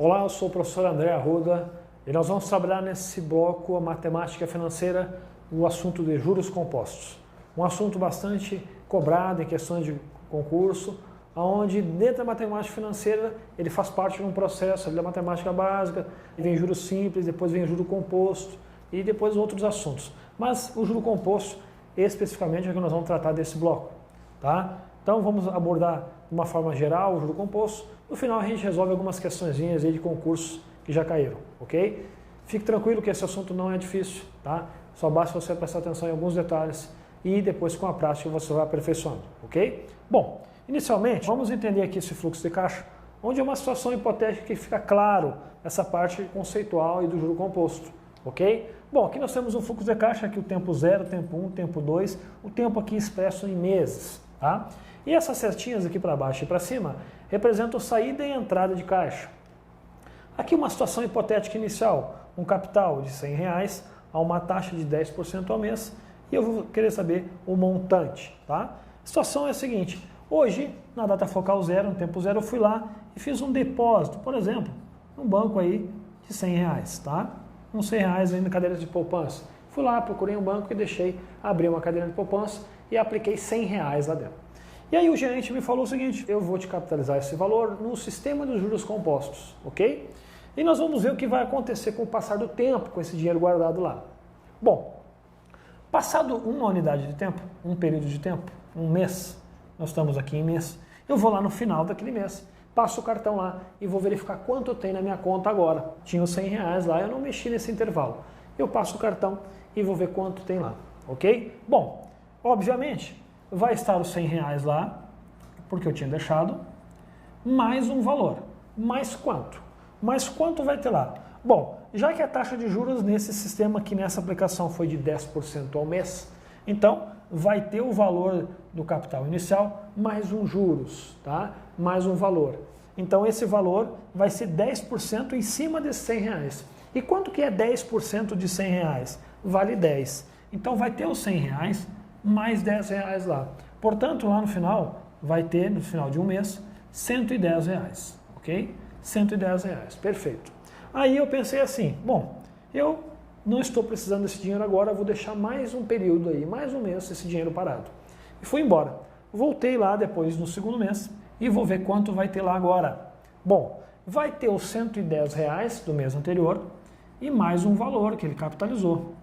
Olá, eu sou o professor André Arruda e nós vamos trabalhar nesse bloco a matemática financeira, o assunto de juros compostos. Um assunto bastante cobrado em questões de concurso, onde dentro da matemática financeira ele faz parte de um processo da matemática básica, vem juros simples, depois vem juro composto e depois outros assuntos. Mas o juro composto especificamente é o que nós vamos tratar desse bloco, tá? Então vamos abordar de uma forma geral o juro composto. No final a gente resolve algumas questõezinhas aí de concursos que já caíram, ok? Fique tranquilo que esse assunto não é difícil, tá? Só basta você prestar atenção em alguns detalhes e depois com a prática você vai aperfeiçoando, ok? Bom, inicialmente vamos entender aqui esse fluxo de caixa, onde é uma situação hipotética que fica claro essa parte conceitual e do juro composto, ok? Bom, aqui nós temos um fluxo de caixa, aqui o tempo 0, tempo 1, tempo 2, o tempo aqui expresso em meses, tá? E essas setinhas aqui para baixo e para cima representam saída e entrada de caixa. Aqui uma situação hipotética inicial, um capital de R$100 a uma taxa de 10% ao mês e eu vou querer saber o montante, tá? A situação é a seguinte, hoje, na data focal 0, no tempo 0, eu fui lá e fiz um depósito, por exemplo, num banco aí de R$100, tá? Uns R$100 aí na cadeira de poupança. Fui lá, procurei um banco e abri uma cadeira de poupança e apliquei R$100 lá dentro. E aí o gerente me falou o seguinte, eu vou te capitalizar esse valor no sistema dos juros compostos, ok? E nós vamos ver o que vai acontecer com o passar do tempo, com esse dinheiro guardado lá. Bom, passado uma unidade de tempo, um período de tempo, um mês, nós estamos aqui em mês, eu vou lá no final daquele mês, passo o cartão lá e vou verificar quanto tem na minha conta agora. Tinha os R$100 lá, eu não mexi nesse intervalo. Eu passo o cartão e vou ver quanto tem lá, ok? Bom, obviamente, vai estar os R$100 lá, porque eu tinha deixado, mais um valor. Mais quanto? Mais quanto vai ter lá? Bom, já que a taxa de juros nesse sistema aqui, nessa aplicação, foi de 10% ao mês, então vai ter o valor do capital inicial mais um juros, tá? Mais um valor. Então esse valor vai ser 10% em cima desses R$100. E quanto que é 10% de R$100? Vale 10. Então vai ter os R$100 mais R$10 lá. Portanto, lá no final, vai ter, no final de um mês, R$110, ok? R$110, perfeito. Aí eu pensei assim, bom, eu não estou precisando desse dinheiro agora, vou deixar mais um período aí, mais um mês esse dinheiro parado. E fui embora. Voltei lá depois no segundo mês e vou ver quanto vai ter lá agora. Bom, vai ter os R$110 do mês anterior e mais um valor que ele capitalizou.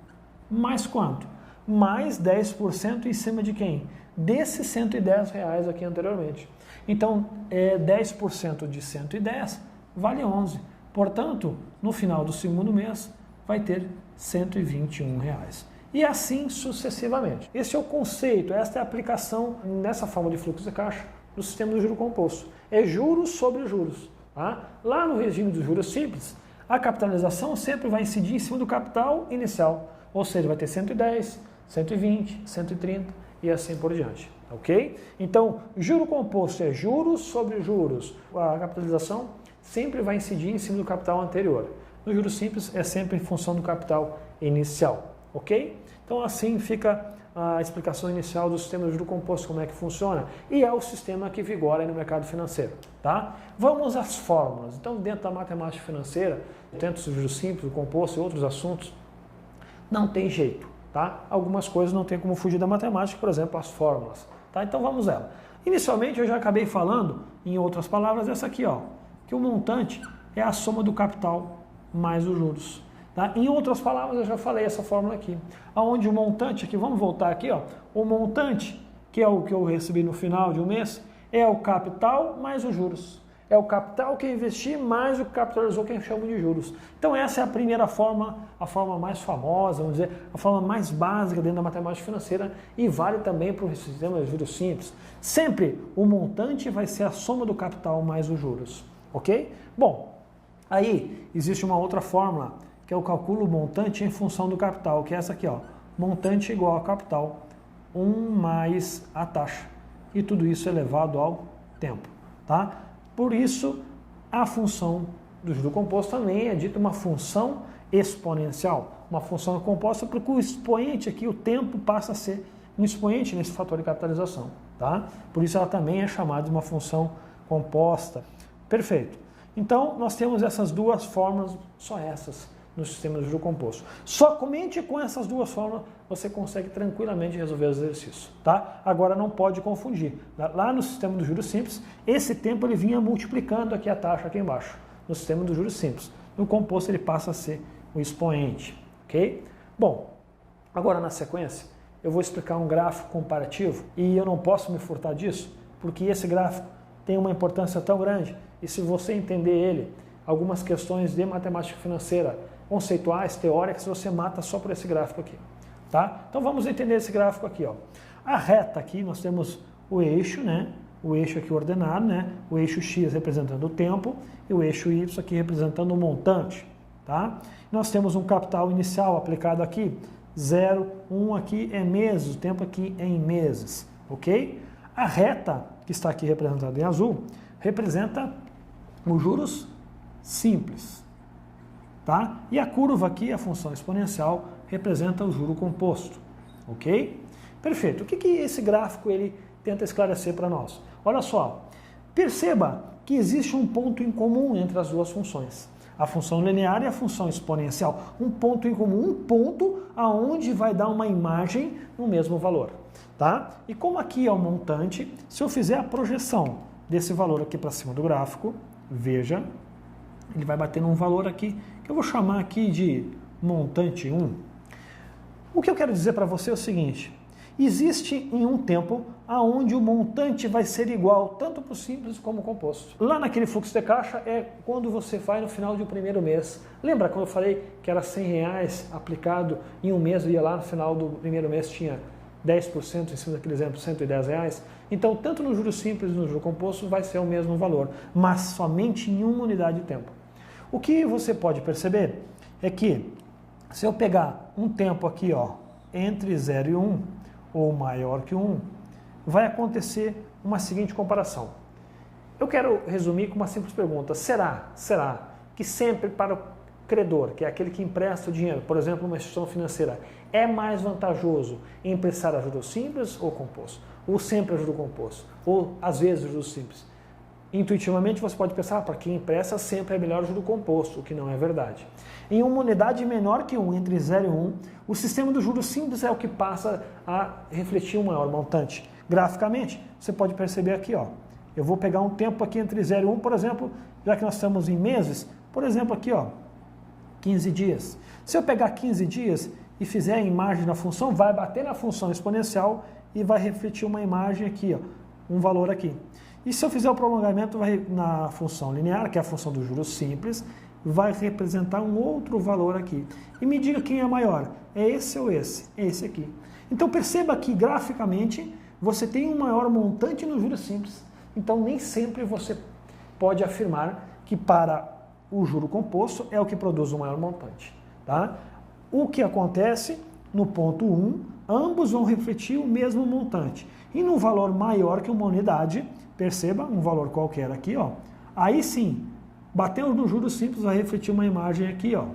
Mais quanto? Mais 10% em cima de quem? Desses R$110 aqui anteriormente. Então, 10% de 110 vale 11. Portanto, no final do segundo mês, vai ter R$121. E assim sucessivamente. Esse é o conceito, esta é a aplicação nessa forma de fluxo de caixa do sistema do juro composto. É juros sobre juros. Tá? Lá no regime dos juros simples, a capitalização sempre vai incidir em cima do capital inicial. Ou seja, vai ter 110, 120, 130 e assim por diante, ok? Então, juro composto é juros sobre juros. A capitalização sempre vai incidir em cima do capital anterior. No juros simples é sempre em função do capital inicial, ok? Então, assim fica a explicação inicial do sistema de juro composto, como é que funciona, e é o sistema que vigora aí no mercado financeiro, tá? Vamos às fórmulas. Então, dentro da matemática financeira, dentro do juros simples, o composto e outros assuntos, não tem jeito, tá? Algumas coisas não tem como fugir da matemática, por exemplo, as fórmulas, tá? Então vamos lá. Inicialmente eu já acabei falando, em outras palavras, essa aqui, ó, que o montante é a soma do capital mais os juros, tá? Em outras palavras eu já falei essa fórmula aqui, aonde o montante aqui, vamos voltar aqui, ó, o montante, que é o que eu recebi no final de um mês, é o capital mais os juros. É o capital que eu investi mais o que capitalizou, que eu chamo de juros. Então essa é a primeira forma, a forma mais famosa, vamos dizer, a forma mais básica dentro da matemática financeira e vale também para o sistema de juros simples. Sempre o montante vai ser a soma do capital mais os juros, ok? Bom, aí existe uma outra fórmula, que é o cálculo montante em função do capital, que é essa aqui, ó, montante igual a capital, 1 mais a taxa. E tudo isso elevado ao tempo, tá? Por isso, a função do juro composto também é dita uma função exponencial. Uma função composta porque o expoente aqui, o tempo, passa a ser um expoente nesse fator de capitalização. Tá? Por isso ela também é chamada de uma função composta. Perfeito. Então, nós temos essas duas formas, só essas, no sistema de juro composto. Somente com essas duas formas você consegue tranquilamente resolver os exercícios, tá? Agora não pode confundir. Lá no sistema do juros simples, esse tempo ele vinha multiplicando aqui a taxa aqui embaixo, no sistema do juros simples. No composto ele passa a ser o expoente, ok? Bom, agora na sequência eu vou explicar um gráfico comparativo e eu não posso me furtar disso, porque esse gráfico tem uma importância tão grande e se você entender ele, algumas questões de matemática financeira, conceituais, teóricas, você mata só por esse gráfico aqui, tá? Então vamos entender esse gráfico aqui, ó. A reta aqui, nós temos o eixo, né? O eixo aqui ordenado, né? O eixo X representando o tempo e o eixo Y aqui representando o montante, tá? Nós temos um capital inicial aplicado aqui, 0, 1 aqui é meses, o tempo aqui é em meses, ok? A reta, que está aqui representada em azul, representa os juros simples, tá? E a curva aqui, a função exponencial, representa o juro composto, ok? Perfeito. O que esse gráfico ele tenta esclarecer para nós? Olha só, perceba que existe um ponto em comum entre as duas funções. A função linear e a função exponencial. Um ponto em comum, um ponto aonde vai dar uma imagem no mesmo valor, tá? E como aqui é o montante, se eu fizer a projeção desse valor aqui para cima do gráfico, veja, ele vai bater num valor aqui, que eu vou chamar aqui de montante 1. O que eu quero dizer para você é o seguinte, existe em um tempo aonde o montante vai ser igual tanto para o simples como o composto. Lá naquele fluxo de caixa é quando você vai no final de um primeiro mês. Lembra quando eu falei que era R$100 aplicado em um mês, ia lá no final do primeiro mês tinha 10% em cima daquele exemplo, R$110? Então, tanto no juro simples e no juro composto vai ser o mesmo valor, mas somente em uma unidade de tempo. O que você pode perceber é que se eu pegar um tempo aqui, ó, entre 0 e 1, ou maior que 1, vai acontecer uma seguinte comparação. Eu quero resumir com uma simples pergunta. Será que sempre para o credor, que é aquele que empresta o dinheiro, por exemplo, uma instituição financeira, é mais vantajoso emprestar a juros simples ou composto? Ou sempre a juro composto? Ou às vezes a juros simples? Intuitivamente você pode pensar, para quem empresta sempre é melhor o juro composto, o que não é verdade. Em uma unidade menor que 1, entre 0 e 1, o sistema do juros simples é o que passa a refletir um maior montante. Graficamente, você pode perceber aqui, ó. Eu vou pegar um tempo aqui entre 0 e 1, por exemplo, já que nós estamos em meses, por exemplo aqui, ó, 15 dias. Se eu pegar 15 dias e fizer a imagem na função, vai bater na função exponencial e vai refletir uma imagem aqui, ó, um valor aqui. E se eu fizer o prolongamento na função linear, que é a função do juros simples, vai representar um outro valor aqui. E me diga quem é maior, é esse ou esse? É esse aqui. Então perceba que graficamente você tem um maior montante no juros simples. Então nem sempre você pode afirmar que para o juro composto é o que produz o maior montante, tá? O que acontece no ponto 1, ambos vão refletir o mesmo montante. E num valor maior que uma unidade, perceba, um valor qualquer aqui, ó, aí sim, batendo no juros simples, vai refletir uma imagem aqui, ó.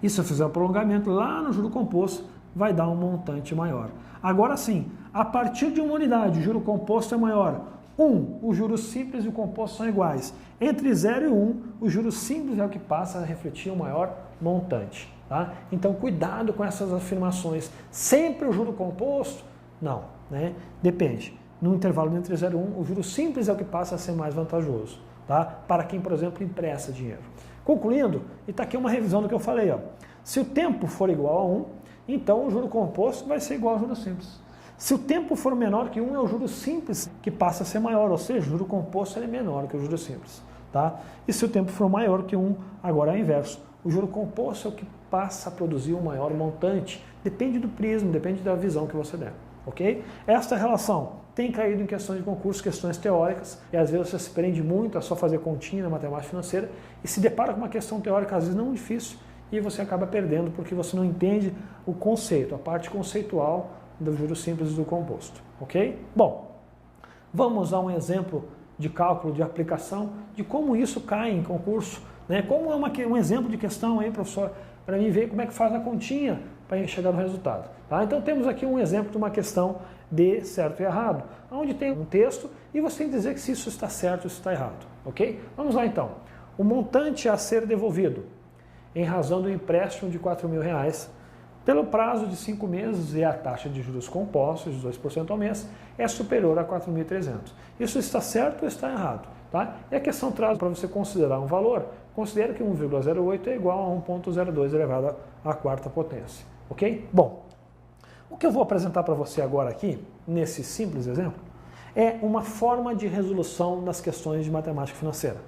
E se eu fizer o prolongamento lá no juro composto, vai dar um montante maior. Agora sim, a partir de uma unidade, o juro composto é maior. 1, o juros simples e o composto são iguais. Entre 0 e 1, o juros simples é o que passa a refletir o maior montante. Tá? Então, cuidado com essas afirmações. Sempre o juro composto? Não, né? Depende. No intervalo entre 0 e 1, o juros simples é o que passa a ser mais vantajoso, tá? Para quem, por exemplo, empresta dinheiro. Concluindo, e está aqui uma revisão do que eu falei. Ó. Se o tempo for igual a 1, então o juro composto vai ser igual ao juro simples. Se o tempo for menor que 1, é o juro simples que passa a ser maior, ou seja, o juro composto é menor que o juro simples. Tá? E se o tempo for maior que 1, agora é o inverso. O juro composto é o que passa a produzir um maior montante. Depende do prisma, depende da visão que você der. Ok? Esta relação tem caído em questões de concurso, questões teóricas, e às vezes você se prende muito a só fazer continha na matemática financeira e se depara com uma questão teórica, às vezes não difícil, e você acaba perdendo porque você não entende o conceito, a parte conceitual do juros simples e do composto. Ok? Bom, vamos a um exemplo de cálculo, de aplicação, de como isso cai em concurso, né? Como é um exemplo de questão aí, professor, para mim ver como é que faz a continha para chegar no resultado. Tá? Então temos aqui um exemplo de uma questão de certo e errado, onde tem um texto e você tem que dizer que se isso está certo ou se está errado. Ok? Vamos lá então. o montante a ser devolvido em razão do empréstimo de R$4.000 pelo prazo de 5 meses e a taxa de juros compostos de 2% ao mês é superior a 4.300. Isso está certo ou está errado? Tá? E a questão traz para você considerar um valor, considere que 1,08 é igual a 1,02 elevado à quarta potência. Ok? Bom, o que eu vou apresentar para você agora aqui, nesse simples exemplo, é uma forma de resolução das questões de matemática financeira.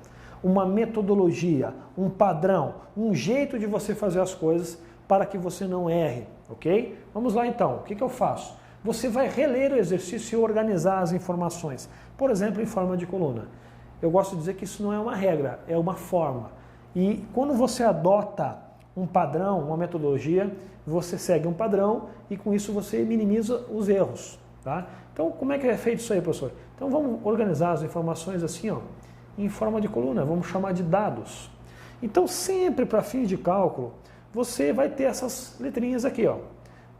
Uma metodologia, um padrão, um jeito de você fazer as coisas para que você não erre, ok? Vamos lá então, o que eu faço? Você vai reler o exercício e organizar as informações, por exemplo, em forma de coluna. Eu gosto de dizer que isso não é uma regra, é uma forma. E quando você adota um padrão, uma metodologia, você segue um padrão e com isso você minimiza os erros, tá? Então, como é que é feito isso aí, professor? Então, vamos organizar as informações assim, ó, em forma de coluna, vamos chamar de dados. Então, sempre para fins de cálculo, você vai ter essas letrinhas aqui, ó.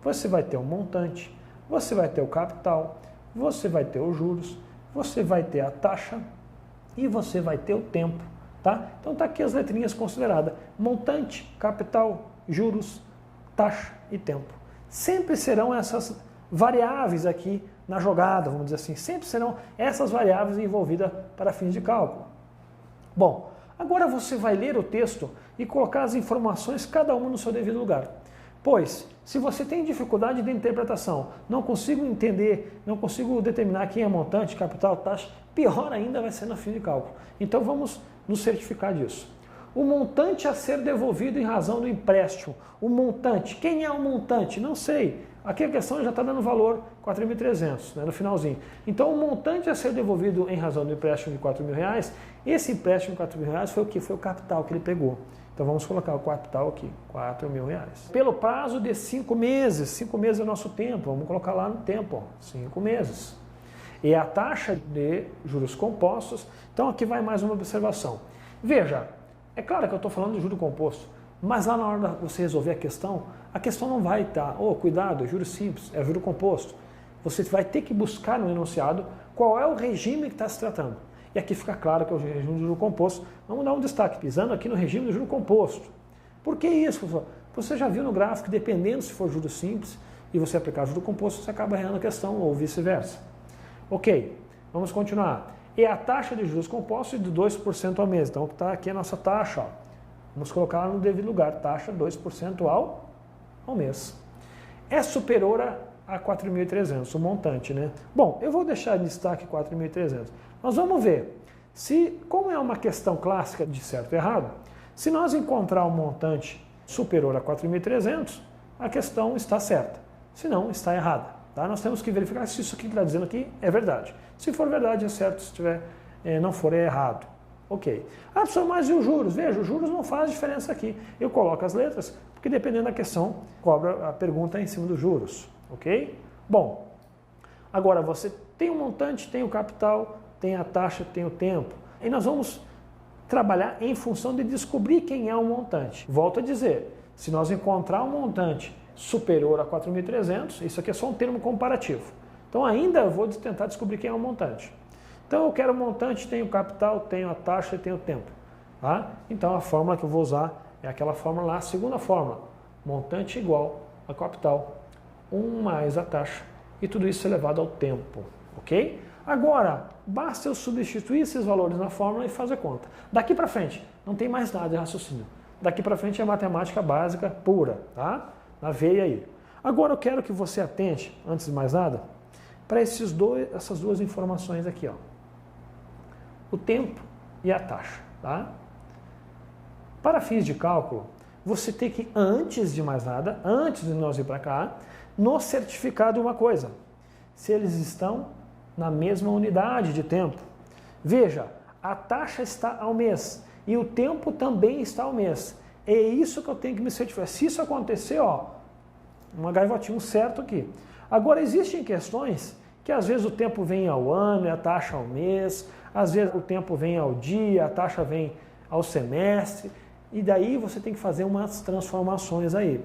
Você vai ter o montante, você vai ter o capital, você vai ter os juros, você vai ter a taxa e você vai ter o tempo, tá? Então tá aqui as letrinhas consideradas: montante, capital, juros, taxa e tempo. Sempre serão essas variáveis aqui na jogada, vamos dizer assim, sempre serão essas variáveis envolvidas para fins de cálculo. Bom, agora você vai ler o texto e colocar as informações, cada uma no seu devido lugar. Pois, se você tem dificuldade de interpretação, não consigo entender, não consigo determinar quem é montante, capital, taxa, pior ainda vai ser no fim de cálculo. Então vamos nos certificar disso. O montante a ser devolvido em razão do empréstimo. O montante, quem é o montante? Não sei. Aqui a questão já está dando valor 4.300, né, no finalzinho. Então o montante a ser devolvido em razão do empréstimo de R$4.000, esse empréstimo de R$4.000 foi o que? Foi o capital que ele pegou. Então vamos colocar o capital aqui, R$4.000. Pelo prazo de 5 meses, 5 meses é o nosso tempo, vamos colocar lá no tempo, ó, 5 meses. E a taxa de juros compostos, então aqui vai mais uma observação. Veja, é claro que eu estou falando de juro composto, mas lá na hora de você resolver a questão não vai estar, cuidado, é juro simples, é juro composto. Você vai ter que buscar no enunciado qual é o regime que está se tratando. E aqui fica claro que é o regime do juro composto. Vamos dar um destaque, pisando aqui no regime do juro composto. Por que isso, professor? Você já viu no gráfico que dependendo se for juro simples e você aplicar juro composto, você acaba errando a questão ou vice-versa. Ok, vamos continuar. E a taxa de juros compostos é de 2% ao mês. Então está aqui a nossa taxa, ó. Vamos colocar ela no devido lugar, taxa 2% ao mês. É superior a 4.300, o montante, né? Bom, eu vou deixar em destaque 4.300. Nós vamos ver, como é uma questão clássica de certo e errado, se nós encontrar um montante superior a 4.300, a questão está certa, se não, está errada. Tá? Nós temos que verificar se isso aqui está dizendo aqui é verdade. Se for verdade, é certo, se tiver, não for, é errado. Ok. Ah, professor, mas e os juros? Veja, os juros não faz diferença aqui. Eu coloco as letras, porque dependendo da questão, cobra a pergunta em cima dos juros. Ok? Bom, agora você tem o montante, tem o capital, tem a taxa, tem o tempo. E nós vamos trabalhar em função de descobrir quem é o montante. Volto a dizer, se nós encontrar um montante superior a 4.300, isso aqui é só um termo comparativo. Então ainda eu vou tentar descobrir quem é o montante. Então eu quero o montante, tenho o capital, tenho a taxa e tenho o tempo. Tá? Então a fórmula que eu vou usar é aquela fórmula lá, a segunda fórmula. Montante igual a capital, 1 mais a taxa, e tudo isso elevado ao tempo. Ok? Agora, basta eu substituir esses valores na fórmula e fazer conta. Daqui para frente, não tem mais nada de raciocínio. Daqui para frente é matemática básica pura, tá? Na veia aí. Agora eu quero que você atente, antes de mais nada, para essas duas informações aqui, ó. O tempo e a taxa, tá? Para fins de cálculo, você tem que, antes de mais nada, antes de nós ir para cá, nos certificar de uma coisa. Se eles estão na mesma unidade de tempo. Veja, a taxa está ao mês e o tempo também está ao mês. É isso que eu tenho que me certificar. Se isso acontecer, ó, uma gaivotinha, um certo aqui. Agora, existem questões que às vezes o tempo vem ao ano e a taxa ao mês, às vezes o tempo vem ao dia, a taxa vem ao semestre, e daí você tem que fazer umas transformações aí.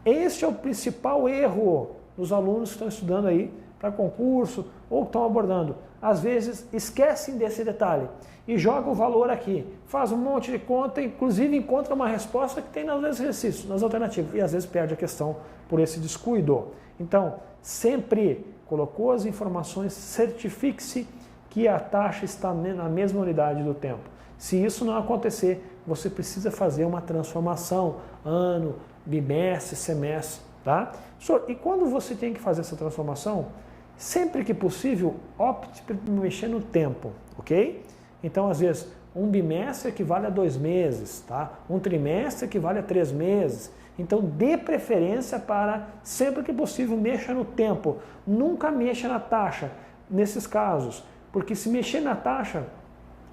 Este é o principal erro dos alunos que estão estudando aí para concurso ou que estão abordando às vezes esquecem desse detalhe e joga o valor aqui, faz um monte de conta, inclusive encontra uma resposta que tem nos exercícios, nas alternativas, e às vezes perde a questão por esse descuido. Então, sempre colocou as informações, certifique-se que a taxa está na mesma unidade do tempo. Se isso não acontecer, você precisa fazer uma transformação, ano, bimestre, semestre, tá? E quando você tem que fazer essa transformação, sempre que possível, opte por mexer no tempo, ok? Então, às vezes, um bimestre equivale a 2 meses, tá? Um trimestre equivale a 3 meses. Então, dê preferência para, sempre que possível, mexa no tempo. Nunca mexa na taxa, nesses casos. Porque se mexer na taxa,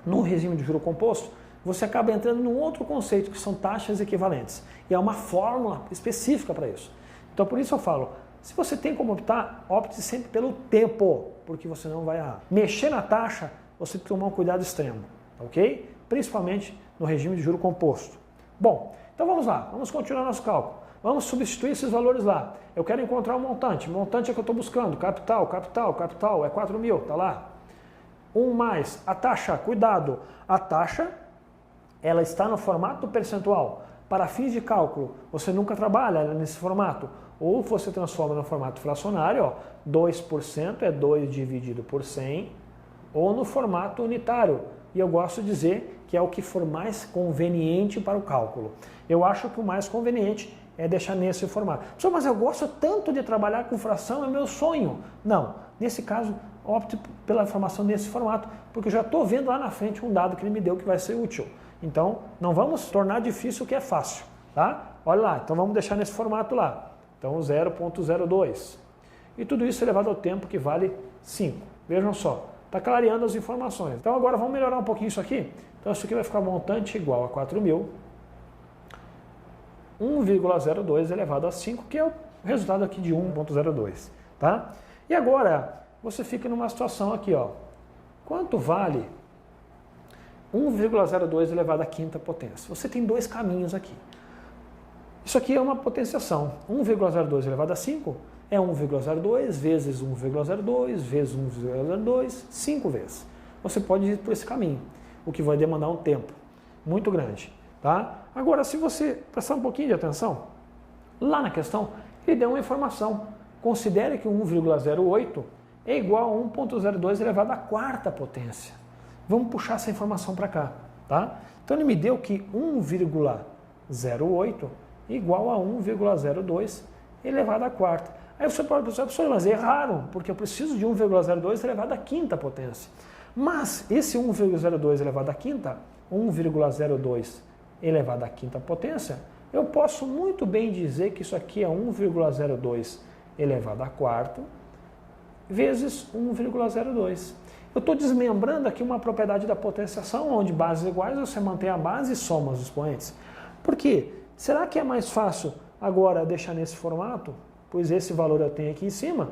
no regime de juro composto, você acaba entrando num outro conceito, que são taxas equivalentes. E é uma fórmula específica para isso. Então, por isso eu falo, se você tem como optar, opte sempre pelo tempo, porque você não vai errar. Mexer na taxa, você tem que tomar um cuidado extremo, ok? Principalmente no regime de juro composto. Bom, então vamos lá, vamos continuar nosso cálculo. Vamos substituir esses valores lá. Eu quero encontrar um montante. O montante é que eu estou buscando. Capital, é 4 mil, tá lá. 1 mais a taxa, cuidado, a taxa, ela está no formato percentual. Para fins de cálculo, você nunca trabalha nesse formato. Ou você transforma no formato fracionário, ó, 2% é 2 dividido por 100, ou no formato unitário. E eu gosto de dizer que é o que for mais conveniente para o cálculo. Eu acho que o mais conveniente é deixar nesse formato. Pessoal, mas eu gosto tanto de trabalhar com fração, é meu sonho. Não, nesse caso, opte pela informação nesse formato, porque eu já estou vendo lá na frente um dado que ele me deu que vai ser útil. Então, não vamos tornar difícil o que é fácil, tá? Olha lá, então vamos deixar nesse formato lá. Então, 0,02. E tudo isso elevado ao tempo que vale 5. Vejam só, está clareando as informações. Então, agora vamos melhorar um pouquinho isso aqui. Então, isso aqui vai ficar montante igual a 4.000, 1,02 elevado a 5, que é o resultado aqui de 1,02, tá? E agora, você fica numa situação aqui, ó. Quanto vale 1,02 elevado à quinta potência? Você tem dois caminhos aqui. Isso aqui é uma potenciação. 1,02 elevado a 5 é 1,02 vezes 1,02 vezes 1,02, 5 vezes. Você pode ir por esse caminho, o que vai demandar um tempo muito grande, tá? Agora, se você prestar um pouquinho de atenção, lá na questão, ele deu uma informação. Considere que 1,08 é igual a 1,02 elevado à quarta potência. Vamos puxar essa informação para cá, tá? Então, ele me deu que 1,08 igual a 1,02 elevado à quarta. Aí você pode pensar, professor, mas erraram, porque eu preciso de 1,02 elevado à quinta potência. Mas esse 1,02 elevado à quinta, 1,02 elevado à quinta potência, eu posso muito bem dizer que isso aqui é 1,02 elevado à quarta vezes 1,02. Eu estou desmembrando aqui uma propriedade da potenciação, onde bases iguais você mantém a base e soma os expoentes. Por quê? Será que é mais fácil agora deixar nesse formato, pois esse valor eu tenho aqui em cima,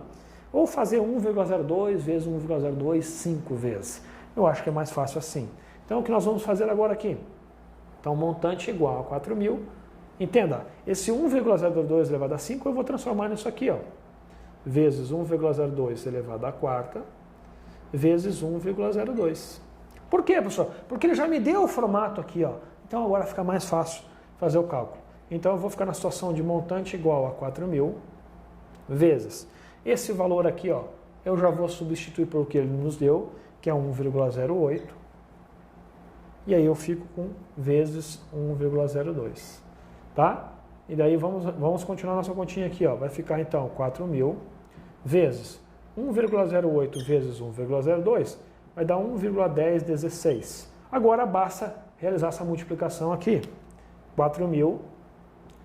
ou fazer 1,02 vezes 1,02 5 vezes? Eu acho que é mais fácil assim. Então, o que nós vamos fazer agora aqui? Então, montante igual a 4.000. Entenda, esse 1,02 elevado a 5 eu vou transformar nisso aqui, ó, vezes 1,02 elevado à quarta, vezes 1,02. Por quê, professor? Porque ele já me deu o formato aqui, ó. Então, agora fica mais fácil fazer o cálculo. Então, eu vou ficar na situação de montante igual a 4.000 vezes esse valor aqui, ó, eu já vou substituir por o que ele nos deu, que é 1,08, e aí eu fico com vezes 1,02, tá? E daí vamos continuar nossa continha aqui, ó, vai ficar então 4.000 vezes 1,08 vezes 1,02, vai dar 1,1016. Agora basta realizar essa multiplicação aqui, 4.000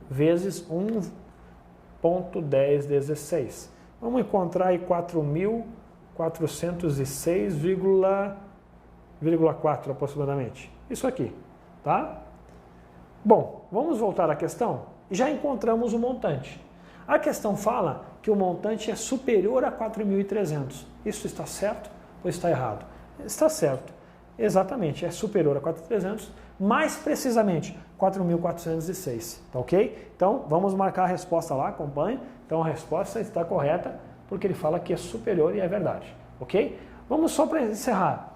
vezes 1,1016. Vamos encontrar aí 4.406,4 aproximadamente. Isso aqui, tá? Bom, vamos voltar à questão. Já encontramos o montante. A questão fala que o montante é superior a 4.300. Isso está certo ou está errado? Está certo. Exatamente, é superior a 4.300, mais precisamente 4.406, tá ok? Então, vamos marcar a resposta lá, acompanhe. Então, a resposta está correta, porque ele fala que é superior e é verdade, ok? Vamos só para encerrar.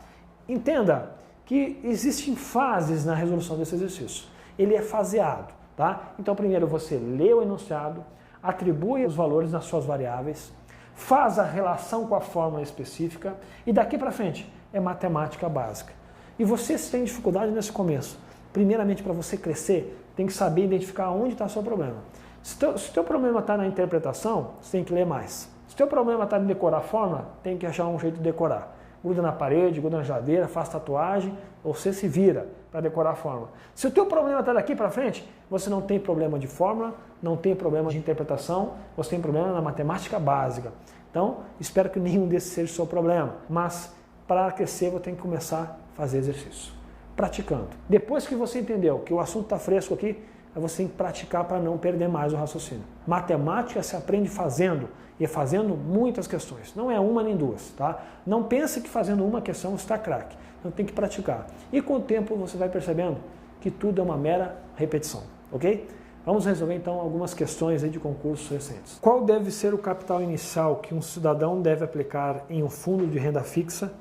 Entenda que existem fases na resolução desse exercício. Ele é faseado, tá? Então primeiro você lê o enunciado, atribui os valores nas suas variáveis, faz a relação com a fórmula específica e daqui para frente é matemática básica. E você, se tem dificuldade nesse começo, primeiramente para você crescer, tem que saber identificar onde está o seu problema. Se o teu problema está na interpretação, você tem que ler mais. Se o teu problema está em decorar a fórmula, tem que achar um jeito de decorar. Gruda na parede, gruda na geladeira, faz tatuagem, ou você se vira para decorar a fórmula. Se o teu problema está daqui para frente, você não tem problema de fórmula, não tem problema de interpretação, você tem problema na matemática básica. Então, espero que nenhum desses seja o seu problema. Mas, para crescer, você tem que começar a fazer exercício. Praticando. Depois que você entendeu que o assunto está fresco aqui, você tem que praticar para não perder mais o raciocínio. Matemática se aprende fazendo, e fazendo muitas questões. Não é uma nem duas, tá? Não pense que fazendo uma questão você está craque. Então tem que praticar. E com o tempo você vai percebendo que tudo é uma mera repetição, ok? Vamos resolver então algumas questões aí de concursos recentes. Qual deve ser o capital inicial que um cidadão deve aplicar em um fundo de renda fixa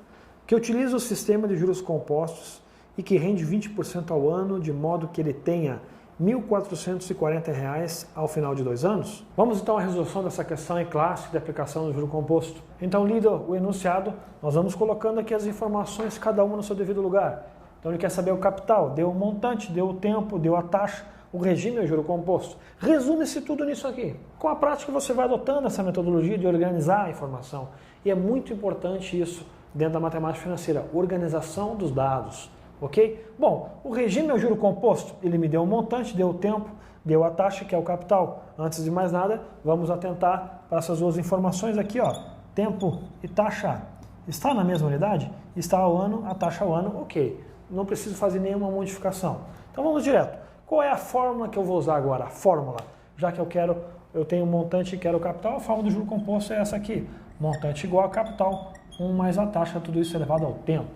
que utiliza o sistema de juros compostos e que rende 20% ao ano, de modo que ele tenha R$ 1.440 ao final de 2 anos? Vamos então à resolução dessa questão em classe de aplicação do juro composto. Então, lido o enunciado, nós vamos colocando aqui as informações, cada uma no seu devido lugar. Então, ele quer saber o capital, deu o montante, deu o tempo, deu a taxa, o regime é o juro composto. Resume-se tudo nisso aqui. Com a prática, você vai adotando essa metodologia de organizar a informação. E é muito importante isso dentro da matemática financeira, organização dos dados. Ok? Bom, o regime é o juro composto. Ele me deu o montante, deu o tempo, deu a taxa, que é o capital. Antes de mais nada, vamos atentar para essas duas informações aqui, ó. Tempo e taxa. Está na mesma unidade? Está ao ano, a taxa ao ano, ok. Não preciso fazer nenhuma modificação. Então vamos direto. Qual é a fórmula que eu vou usar agora? A fórmula. Já que eu tenho um montante e quero o capital, a fórmula do juro composto é essa aqui. Montante igual a capital, 1 mais a taxa, tudo isso elevado ao tempo.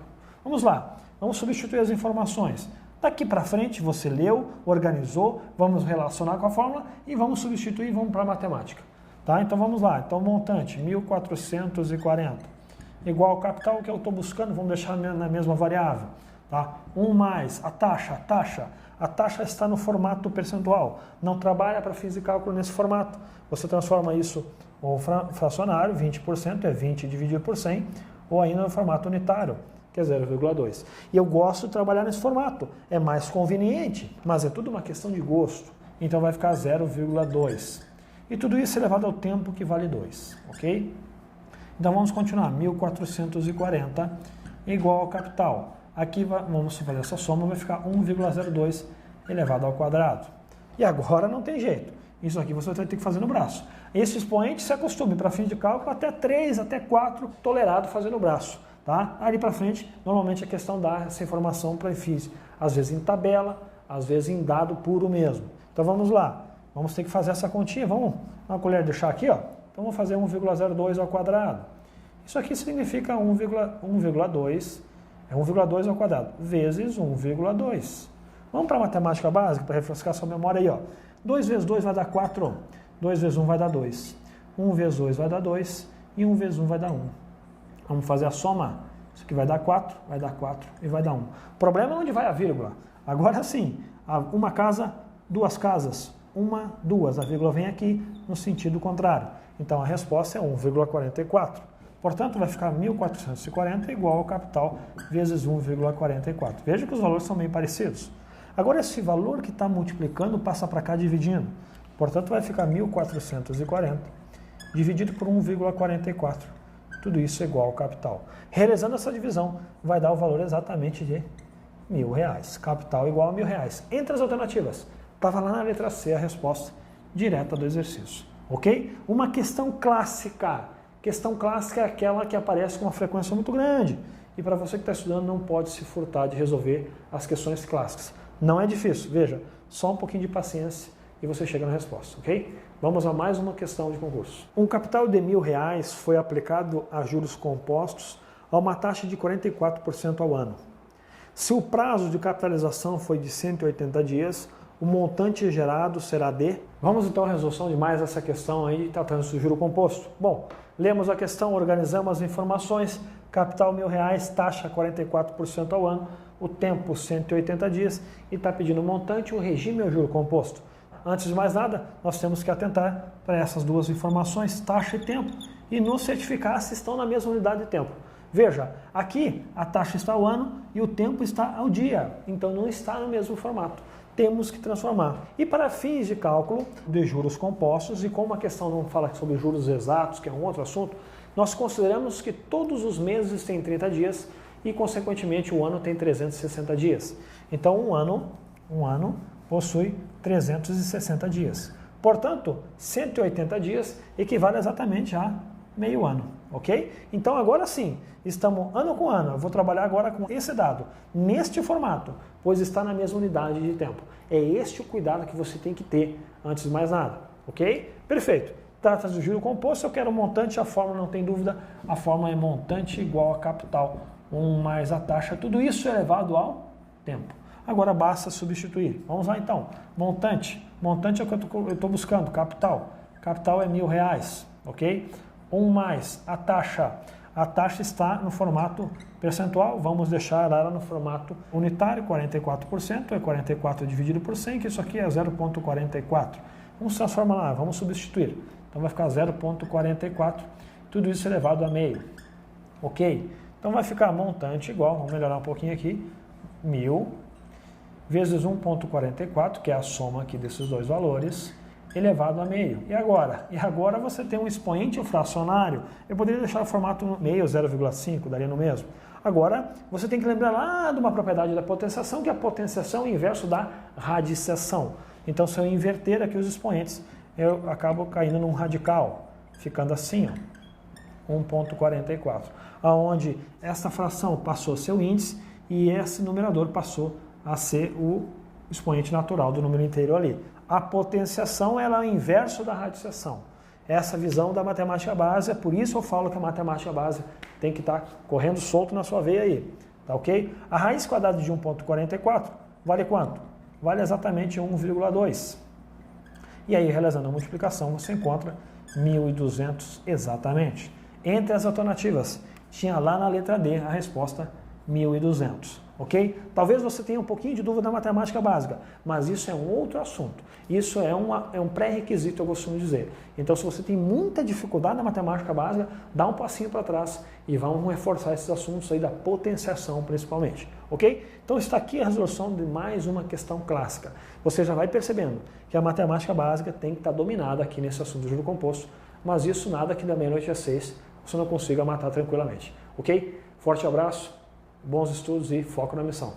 Vamos lá. Vamos substituir as informações. Daqui para frente você leu, organizou, vamos relacionar com a fórmula e vamos substituir e vamos para a matemática. Tá? Então vamos lá. Então montante 1.440 igual ao capital que eu estou buscando, vamos deixar na mesma variável. Tá? 1 mais a taxa está no formato percentual. Não trabalha para fins de cálculo nesse formato. Você transforma isso ou fracionário, 20% é 20 dividido por 100, ou ainda no formato unitário, que é 0,2. E eu gosto de trabalhar nesse formato. É mais conveniente, mas é tudo uma questão de gosto. Então vai ficar 0,2. E tudo isso elevado ao tempo que vale 2, ok? Então vamos continuar. 1.440 igual ao capital. Aqui vamos fazer essa soma, vai ficar 1,02 elevado ao quadrado. E agora não tem jeito. Isso aqui você vai ter que fazer no braço. Esse expoente se acostume para fins de cálculo até 3, até 4 tolerado fazer no braço. Tá? Ali para frente, normalmente a questão dá essa informação para fins, às vezes em tabela, às vezes em dado puro mesmo. Então vamos lá, vamos ter que fazer essa continha, vamos uma colher de chá aqui, ó. Então vamos fazer 1,02 ao quadrado. Isso aqui significa 1,2, é 1,2 ao quadrado, vezes 1,2. Vamos para a matemática básica, para refrescar sua memória aí, ó. 2 vezes 2 vai dar 4, 2 vezes 1 vai dar 2, 1 vezes 2 vai dar 2 e 1 vezes 1 vai dar 1. Vamos fazer a soma, isso aqui vai dar 4 e vai dar 1. O problema é onde vai a vírgula. Agora sim, uma casa, duas casas, uma, duas, a vírgula vem aqui no sentido contrário. Então a resposta é 1,44. Portanto, vai ficar 1.440 igual ao capital vezes 1,44. Veja que os valores são meio parecidos. Agora esse valor que está multiplicando passa para cá dividindo. Portanto, vai ficar 1.440 dividido por 1,44. Tudo isso é igual ao capital. Realizando essa divisão, vai dar o valor exatamente de R$1.000. Capital igual a R$1.000. Entre as alternativas, estava lá na letra C a resposta direta do exercício. Ok? Uma questão clássica. Questão clássica é aquela que aparece com uma frequência muito grande. E para você que está estudando, não pode se furtar de resolver as questões clássicas. Não é difícil. Veja, só um pouquinho de paciência e você chega na resposta, ok? Vamos a mais uma questão de concurso. Um capital de R$1.000 foi aplicado a juros compostos a uma taxa de 44% ao ano. Se o prazo de capitalização foi de 180 dias, o montante gerado será de... Vamos então à resolução de mais essa questão aí, tratando do juro composto. Bom, lemos a questão, organizamos as informações, capital R$1.000, taxa 44% ao ano, o tempo 180 dias e está pedindo o montante, o regime ao juro composto. Antes de mais nada, nós temos que atentar para essas duas informações, taxa e tempo, e nos certificar se estão na mesma unidade de tempo. Veja, aqui a taxa está ao ano e o tempo está ao dia, então não está no mesmo formato. Temos que transformar. E para fins de cálculo de juros compostos, e como a questão não fala sobre juros exatos, que é um outro assunto, nós consideramos que todos os meses têm 30 dias e, consequentemente, o ano tem 360 dias. Então, um ano possui 360 dias. Portanto, 180 dias equivale exatamente a meio ano, ok? Então, agora sim, estamos ano com ano. Eu vou trabalhar agora com esse dado, neste formato, pois está na mesma unidade de tempo. É este o cuidado que você tem que ter antes de mais nada, ok? Perfeito. Trata-se do juro composto, eu quero montante, a fórmula não tem dúvida, a fórmula é montante igual a capital, 1 mais a taxa, tudo isso elevado ao tempo. Agora basta substituir. Vamos lá então. Montante é o que eu estou buscando, capital é R$1.000, ok? 1 mais a taxa está no formato percentual, vamos deixar ela no formato unitário, 44%, é 44 dividido por 100, que isso aqui é 0,44. Vamos transformar lá, vamos substituir. Então vai ficar 0,44, tudo isso elevado a meio, ok? Então vai ficar montante igual, vamos melhorar um pouquinho aqui, 1.000 vezes 1,44, que é a soma aqui desses dois valores, elevado a meio. E agora você tem um expoente fracionário. Eu poderia deixar o formato meio, 0,5, daria no mesmo. Agora, você tem que lembrar lá de uma propriedade da potenciação, que é a potenciação é o inverso da radiciação. Então, se eu inverter aqui os expoentes, eu acabo caindo num radical, ficando assim, ó, 1,44. Onde essa fração passou a ser o índice e esse numerador passou a ser o expoente natural do número inteiro ali. A potenciação ela é o inverso da radiciação. Essa visão da matemática básica, por isso eu falo que a matemática básica tem que estar correndo solto na sua veia aí, tá ok? A raiz quadrada de 1,44 vale quanto? Vale exatamente 1,2. E aí, realizando a multiplicação, você encontra 1.200 exatamente. Entre as alternativas, tinha lá na letra D a resposta 1.200. Ok? Talvez você tenha um pouquinho de dúvida da matemática básica, mas isso é um outro assunto. Isso é um pré-requisito, eu costumo dizer. Então, se você tem muita dificuldade na matemática básica, dá um passinho para trás e vamos reforçar esses assuntos aí da potenciação, principalmente. Ok? Então, está aqui a resolução de mais uma questão clássica. Você já vai percebendo que a matemática básica tem que estar dominada aqui nesse assunto do juro composto, mas isso nada que da meia-noite às 6 você não consiga matar tranquilamente. Ok? Forte abraço. Bons estudos e foco na missão.